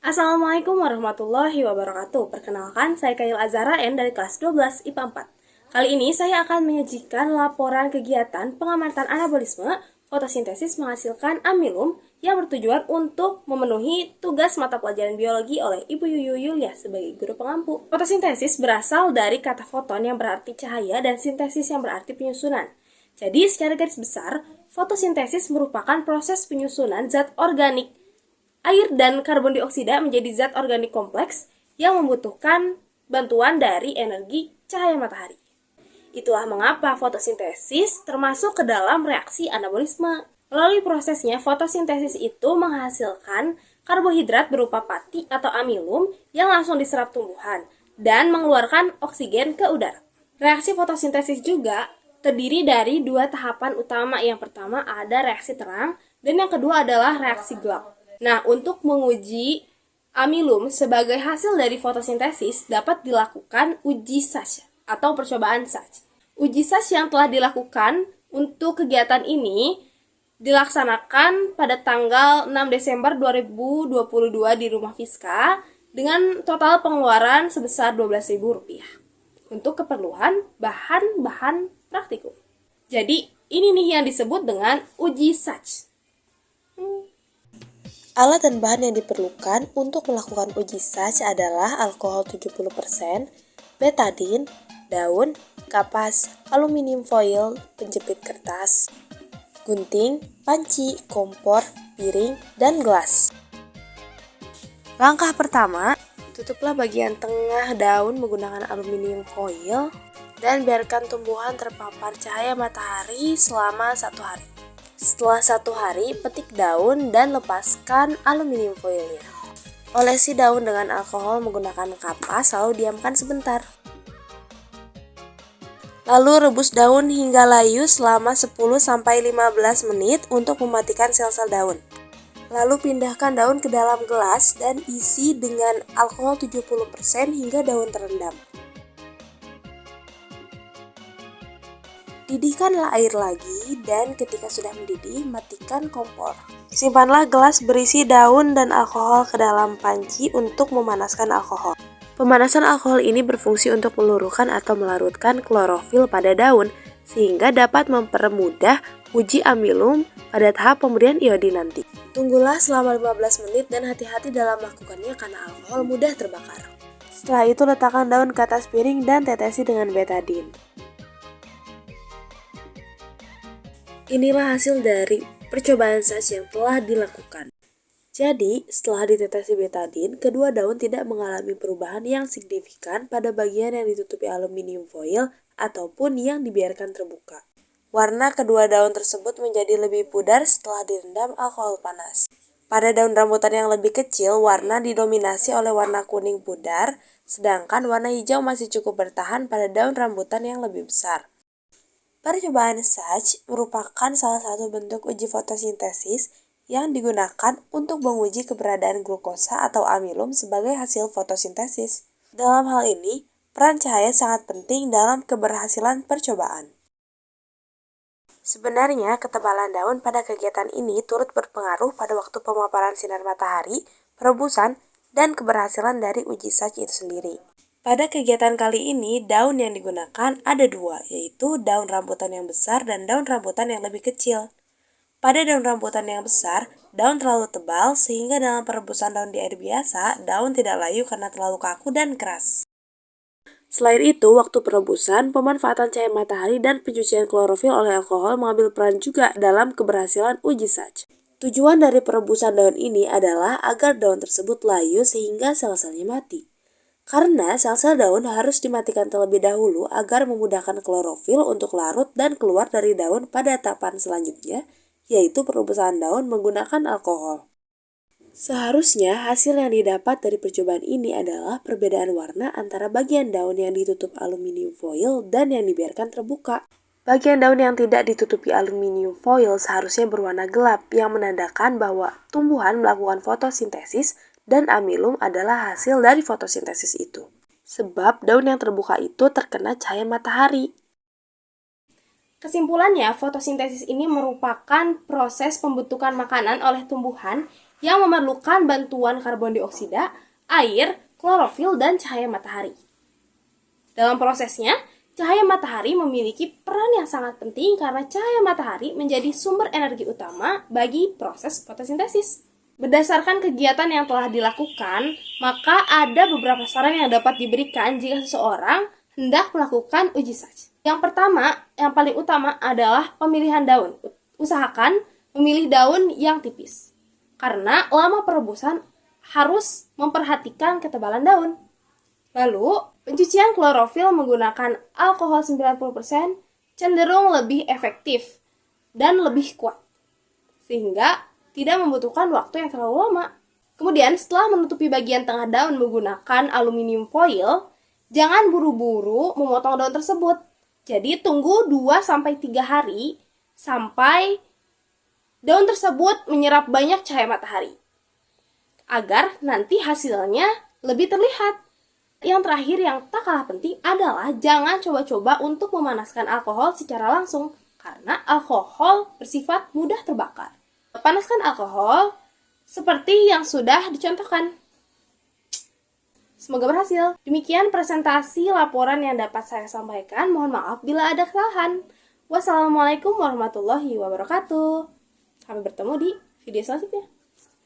Assalamualaikum warahmatullahi wabarakatuh. Perkenalkan, saya Kail Azara N dari kelas 12 IPA 4. Kali ini saya akan menyajikan laporan kegiatan pengamatan anabolisme fotosintesis menghasilkan amilum yang bertujuan untuk memenuhi tugas mata pelajaran biologi oleh Ibu Yuyu Yulia sebagai guru pengampu. Fotosintesis berasal dari kata foton yang berarti cahaya dan sintesis yang berarti penyusunan. Jadi, secara garis besar, fotosintesis merupakan proses penyusunan zat organik air dan karbon dioksida menjadi zat organik kompleks yang membutuhkan bantuan dari energi cahaya matahari. Itulah mengapa fotosintesis termasuk ke dalam reaksi anabolisme. Melalui prosesnya, fotosintesis itu menghasilkan karbohidrat berupa pati atau amilum yang langsung diserap tumbuhan dan mengeluarkan oksigen ke udara. Reaksi fotosintesis juga terdiri dari dua tahapan utama. Yang pertama ada reaksi terang dan yang kedua adalah reaksi gelap. Nah, untuk menguji amilum sebagai hasil dari fotosintesis dapat dilakukan uji Sach atau percobaan Sach. Uji Sach yang telah dilakukan untuk kegiatan ini dilaksanakan pada tanggal 6 Desember 2022 di Rumah Fiska dengan total pengeluaran sebesar Rp12.000 untuk keperluan bahan-bahan praktikum. Jadi, ini nih yang disebut dengan uji Sach. Alat dan bahan yang diperlukan untuk melakukan uji Sach adalah alkohol 70%, betadin, daun, kapas, aluminium foil, penjepit kertas, gunting, panci, kompor, piring, dan gelas. Langkah pertama, tutuplah bagian tengah daun menggunakan aluminium foil dan biarkan tumbuhan terpapar cahaya matahari selama 1 hari. Setelah 1 hari, petik daun dan lepaskan aluminium foilnya. Olesi daun dengan alkohol menggunakan kapas lalu diamkan sebentar. Lalu rebus daun hingga layu selama 10-15 menit untuk mematikan sel-sel daun. Lalu pindahkan daun ke dalam gelas dan isi dengan alkohol 70% hingga daun terendam. Didihkanlah air lagi dan ketika sudah mendidih, matikan kompor. Simpanlah gelas berisi daun dan alkohol ke dalam panci untuk memanaskan alkohol. Pemanasan alkohol ini berfungsi untuk meluruhkan atau melarutkan klorofil pada daun sehingga dapat mempermudah uji amilum pada tahap pemberian iodin nanti. Tunggulah selama 15 menit dan hati-hati dalam melakukannya karena alkohol mudah terbakar. Setelah itu letakkan daun ke atas piring dan tetesi dengan betadin. Inilah hasil dari percobaan Sach yang telah dilakukan. Jadi, setelah ditetesi betadin, kedua daun tidak mengalami perubahan yang signifikan pada bagian yang ditutupi aluminium foil ataupun yang dibiarkan terbuka. Warna kedua daun tersebut menjadi lebih pudar setelah direndam alkohol panas. Pada daun rambutan yang lebih kecil, warna didominasi oleh warna kuning pudar, sedangkan warna hijau masih cukup bertahan pada daun rambutan yang lebih besar. Percobaan Sach merupakan salah satu bentuk uji fotosintesis yang digunakan untuk menguji keberadaan glukosa atau amilum sebagai hasil fotosintesis. Dalam hal ini, peran cahaya sangat penting dalam keberhasilan percobaan. Sebenarnya, ketebalan daun pada kegiatan ini turut berpengaruh pada waktu pemaparan sinar matahari, perebusan, dan keberhasilan dari uji Sach itu sendiri. Pada kegiatan kali ini, daun yang digunakan ada 2, yaitu daun rambutan yang besar dan daun rambutan yang lebih kecil. Pada daun rambutan yang besar, daun terlalu tebal sehingga dalam perebusan daun di air biasa, daun tidak layu karena terlalu kaku dan keras. Selain itu, waktu perebusan, pemanfaatan cahaya matahari dan pencucian klorofil oleh alkohol mengambil peran juga dalam keberhasilan uji Sach. Tujuan dari perebusan daun ini adalah agar daun tersebut layu sehingga sel-selnya mati. Karena sel-sel daun harus dimatikan terlebih dahulu agar memudahkan klorofil untuk larut dan keluar dari daun pada tahapan selanjutnya, yaitu perebusan daun menggunakan alkohol. Seharusnya hasil yang didapat dari percobaan ini adalah perbedaan warna antara bagian daun yang ditutup aluminium foil dan yang dibiarkan terbuka. Bagian daun yang tidak ditutupi aluminium foil seharusnya berwarna gelap yang menandakan bahwa tumbuhan melakukan fotosintesis dan amilum adalah hasil dari fotosintesis itu. Sebab daun yang terbuka itu terkena cahaya matahari. Kesimpulannya, fotosintesis ini merupakan proses pembentukan makanan oleh tumbuhan yang memerlukan bantuan karbon dioksida, air, klorofil, dan cahaya matahari. Dalam prosesnya, cahaya matahari memiliki peran yang sangat penting karena cahaya matahari menjadi sumber energi utama bagi proses fotosintesis. Berdasarkan kegiatan yang telah dilakukan, maka ada beberapa saran yang dapat diberikan jika seseorang hendak melakukan uji sach. Yang pertama, yang paling utama adalah pemilihan daun. Usahakan memilih daun yang tipis, karena lama perebusan harus memperhatikan ketebalan daun. Lalu, pencucian klorofil menggunakan alkohol 90% cenderung lebih efektif dan lebih kuat, sehingga tidak membutuhkan waktu yang terlalu lama. Kemudian, setelah menutupi bagian tengah daun menggunakan aluminium foil, jangan buru-buru memotong daun tersebut. Jadi, tunggu 2-3 hari sampai daun tersebut menyerap banyak cahaya matahari, agar nanti hasilnya lebih terlihat. Yang terakhir yang tak kalah penting adalah jangan coba-coba untuk memanaskan alkohol secara langsung, karena alkohol bersifat mudah terbakar. Panaskan alkohol seperti yang sudah dicontohkan. Semoga berhasil. Demikian presentasi laporan yang dapat saya sampaikan. Mohon maaf bila ada kesalahan. Wassalamualaikum warahmatullahi wabarakatuh. Sampai bertemu di video selanjutnya.